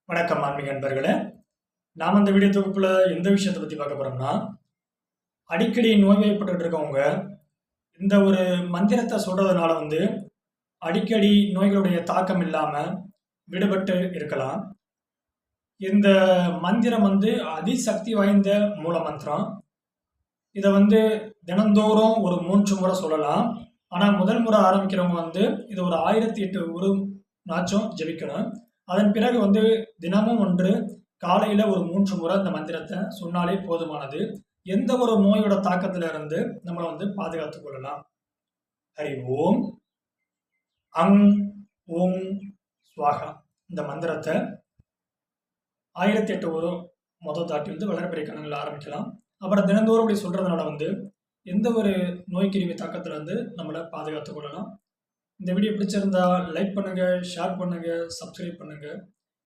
வணக்கம் ஆன்மீக நண்பர்களே. நாம் இந்த வீடியோ தொகுப்புல எந்த விஷயத்தை பத்தி பார்க்க போறோம்னா, அடிக்கடி நோய்வாய்ப்பட்டுட்டு இருக்கவங்க இந்த ஒரு மந்திரத்தை சொல்றதுனால அடிக்கடி நோய்களுடைய தாக்கம் இல்லாம விடுபட்டு இருக்கலாம். இந்த மந்திரம் அதிசக்தி வாய்ந்த மூல மந்திரம். இதை தினந்தோறும் ஒரு 3 முறை சொல்லலாம். ஆனா முதல் முறை ஆரம்பிக்கிறவங்க இது ஒரு 1008 ஒரு நாச்சும் ஜெபிக்கணும். அதன் பிறகு தினமும் ஒன்று காலையில ஒரு 3 முறை இந்த மந்திரத்தை சொன்னாலே போதுமானது. எந்த ஒரு நோயோட தாக்கத்துல இருந்து நம்மளை பாதுகாத்துக் கொள்ளலாம். ஹரி ஓம் அங் ஓம் ஸ்வாகா. இந்த மந்திரத்தை 1008 ஒரு முதல் தாட்டி வளர்பிறை கணங்கள் ஆரம்பிக்கலாம். அப்புறம் தினந்தோறும் அப்படி சொல்றதுனால எந்த ஒரு நோய் கிருமி தாக்கத்துல இருந்து நம்மளை பாதுகாத்துக் கொள்ளலாம். இந்த வீடியோ பிடிச்சிருந்தா லைக் பண்ணுங்க, ஷேர் பண்ணுங்க, சப்ஸ்கிரைப் பண்ணுங்க.